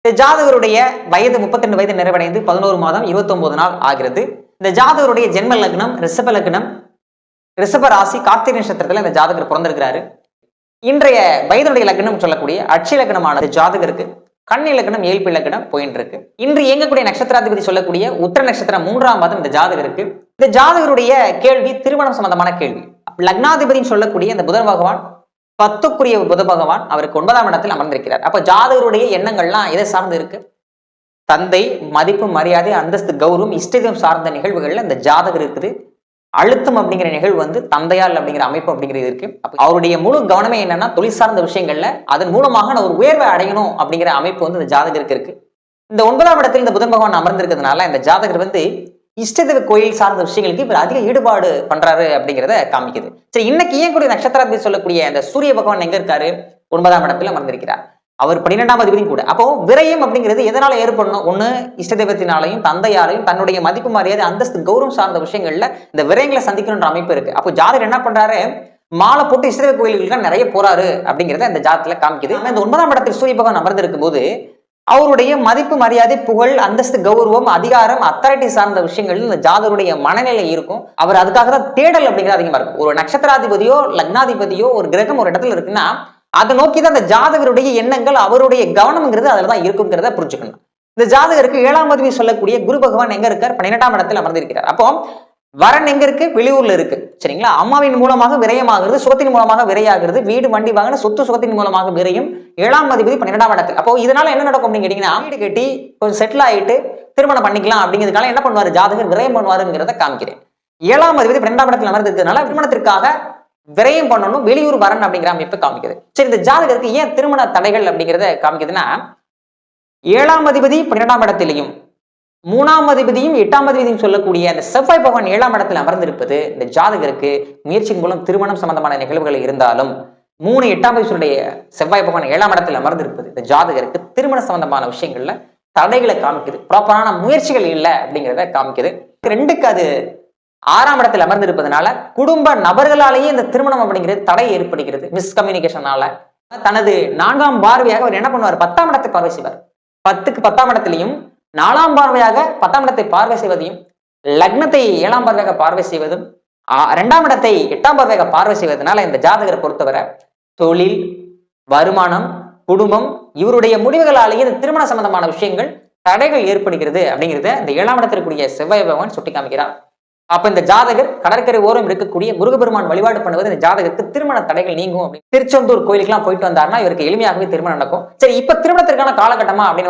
இந்த ஜாதகருடைய வயது 32 வயது நிறைவடைந்து 11 மாதம் 29 நாள் ஆகிறது. இந்த ஜாதகருடைய ஜென்ம லக்னம் ரிஷப லக்னம், ரிஷப ராசி, கார்த்திகை நட்சத்திரத்துல இந்த ஜாதகர் பிறந்திருக்கிறாரு. இன்றைய வயதுடைய லக்னம் சொல்லக்கூடிய அட்சி லக்னமானது ஜாதகருக்கு கன்னி லக்னம், ஏழ்பி லக்னம் போயிட்டு இருக்கு. இன்று இயங்கக்கூடிய நட்சத்திராதிபதி சொல்லக்கூடிய உத்திர நட்சத்திரம் 3ஆம் மாதம் இந்த ஜாதகருக்கு. இந்த ஜாதகருடைய கேள்வி திருமணம் சம்பந்தமான கேள்வி. லக்னாதிபதினு சொல்லக்கூடிய இந்த புதன் பகவான் 10க்குரிய புத பகவான் அவருக்கு 9ஆம் இடத்தில் அமர்ந்திருக்கிறார். அப்ப ஜாதகருடைய எண்ணங்கள்லாம் எதை சார்ந்து இருக்கு? தந்தை, மதிப்பு, மரியாதை, அந்தஸ்து, கௌரவம், இஷ்டதம் சார்ந்த நிகழ்வுகள்ல இந்த ஜாதகர் இருக்குது. அழுத்தம் அப்படிங்கிற நிகழ்வு தந்தையால் அப்படிங்கிற அமைப்பு அப்படிங்கிறது இருக்கு. அவருடைய முழு கவனமே என்னன்னா தொழில் சார்ந்த விஷயங்கள்ல அதன் மூலமாக நான் ஒரு உயர்வை அடையணும் அப்படிங்கிற அமைப்பு இந்த ஜாதகருக்கு இருக்கு. இந்த 9ஆம் இடத்தில் இந்த புதன் பகவான் அமர்ந்திருக்கிறதுனால இந்த ஜாதகர் இஷ்டதெய்வ கோயில் சார்ந்த விஷயங்களுக்கு இவர் அதிக ஈடுபாடு பண்றாரு அப்படிங்கிறத காமிக்குது. சரி, இன்னைக்கு இயங்கக்கூடிய நட்சத்திராதிபதி சொல்லக்கூடிய அந்த சூரிய பகவான் எங்க இருக்காரு? 9ஆம் இடத்துல அமர்ந்திருக்கிறார். அவர் 12ஆம் அதிபதியும் கூட. அப்போ விரயம் அப்படிங்கிறது எதனால ஏற்படணும்? ஒண்ணு இஷ்ட தெய்வத்தினாலையும் தந்தையாலையும் தன்னுடைய மதிப்பு, மரியாதை, அந்தஸ்து, கௌரவம் சார்ந்த விஷயங்கள்ல இந்த விரயங்களை சந்திக்கணுன்ற அமைப்பு இருக்கு. அப்போ ஜாதகர் என்ன பண்றாரு? மாலை போட்டு இஷ்ட தெய்வ கோயில்களுக்கு நிறைய போறாரு அப்படிங்கிறத இந்த ஜாதகத்துல காமிக்குது. இந்த 9ஆம் இடத்தில் சூரிய பகவான் அமர்ந்திருக்கும் போது அவருடைய மதிப்பு, மரியாதை, புகழ், அந்தஸ்து, கௌரவம், அதிகாரம், அத்தாரிட்டி சார்ந்த விஷயங்கள் இந்த ஜாதகருடைய மனநிலை இருக்கும். அவர் அதுக்காக தான் தேடல் அப்படிங்கிறது அதிகமா இருக்கும். ஒரு நட்சத்திராதிபதியோ லக்னாதிபதியோ ஒரு கிரகம் ஒரு இடத்துல இருக்குன்னா அதை நோக்கி தான் அந்த ஜாதகருடைய எண்ணங்கள், அவருடைய கவனம்ங்கிறது அதுலதான் இருக்குங்கிறத புரிஞ்சுக்கணும். இந்த ஜாதகருக்கு 7ஆம் அதிபதி சொல்லக்கூடிய குரு பகவான் எங்க இருக்கார்? 12ஆம் இடத்தில் அமர்ந்திருக்கிறார். அப்போ வரன் எங்க இருக்கு? வெளியூர்ல இருக்கு. சரிங்களா? அம்மாவின் மூலமாக விரயமாகிறது, சுகத்தின் மூலமாக விரையாகிறது, வீடு, வண்டி, வாங்கின சொத்து சுகத்தின் மூலமாக விரையும். 7ஆம் அதிபதி 12ஆம் இடத்தில். அப்போ இதனால என்ன நடக்கும் அப்படின்னு கேட்டீங்கன்னா, வீடு கட்டி கொஞ்சம் செட்டில் ஆயிட்டு திருமணம் பண்ணிக்கலாம் அப்படிங்கிறதுக்காக என்ன பண்ணுவாரு? ஜாதகர் விரயம் பண்ணுவாருங்கிறத காமிக்கிறேன். 7ஆம் அதிபதி 12ஆம் இடத்தில் அமர்ந்திருக்கிறதுனால திருமணத்திற்காக விரயம் பண்ணணும், வெளியூர் வரன் அப்படிங்கிற அமைப்பு காமிக்குது. சரி, இந்த ஜாதகருக்கு ஏன் திருமண தடைகள் அப்படிங்கிறத காமிக்குதுன்னா, 7ஆம் அதிபதி 12ஆம் இடத்திலையும் 3ஆம் அதிபதியும் 8ஆம் அதிபதியும் சொல்லக்கூடிய அந்த செவ்வாய் பகவான் 7ஆம் இடத்தில் அமர்ந்திருப்பது இந்த ஜாதகருக்கு முயற்சியின் மூலம் திருமணம் சம்பந்தமான நிகழ்வுகள் இருந்தாலும் 3, 8ஆம் அதிபதியுடைய செவ்வாய் பகவான் 7ஆம் இடத்தில் அமர்ந்திருப்பது இந்த ஜாதகருக்கு திருமண சம்பந்தமான விஷயங்கள்ல தடைகளை காமிக்குது. ப்ராப்பரான முயற்சிகள் இல்லை அப்படிங்கிறத காமிக்குது. 2க்கு அது 6ஆம் இடத்தில் அமர்ந்திருப்பதனால குடும்ப நபர்களாலேயே இந்த திருமணம் அப்படிங்கிறது தடை ஏற்படுகிறது. மிஸ்கம்யூனிகேஷனால தனது 4ஆம் பார்வையாக அவர் என்ன பண்ணுவார்? 10ஆம் இடத்தை பார்வை செய்வார். 10க்கு 10ஆம் இடத்திலையும் 4ஆம் பார்வையாக 10ஆம் இடத்தை பார்வை செய்வதையும், லக்னத்தை 7ஆம் பார்வையாக பார்வை செய்வதும், 2ஆம் இடத்தை 8ஆம் பார்வையாக பார்வை செய்வதனால இந்த ஜாதகரை பொறுத்தவரை தொழில், வருமானம், குடும்பம் இவருடைய முடிவுகளாலேயே இந்த திருமண சம்பந்தமான விஷயங்கள் தடைகள் ஏற்படுகிறது அப்படிங்கிறத இந்த 7ஆம் இடத்திற்குரிய செவ்வாய் பகவான் சுட்டி காமிக்கிறார். அப்ப இந்த ஜாதகர் கடற்கரை ஓரம் இருக்கக்கூடிய முருகபெருமான் வழிபாடு பண்ணுவது இந்த ஜாதகருக்கு திருமண தடைகள் நீங்கும். திருச்செந்தூர் கோயிலுக்கு எல்லாம் போயிட்டு வந்தாருன்னா இவருக்கு எளிமையாகவே திருமணம் நடக்கும். சரி, இப்ப திருமணத்திற்கான காலகட்டமா அப்படின்னு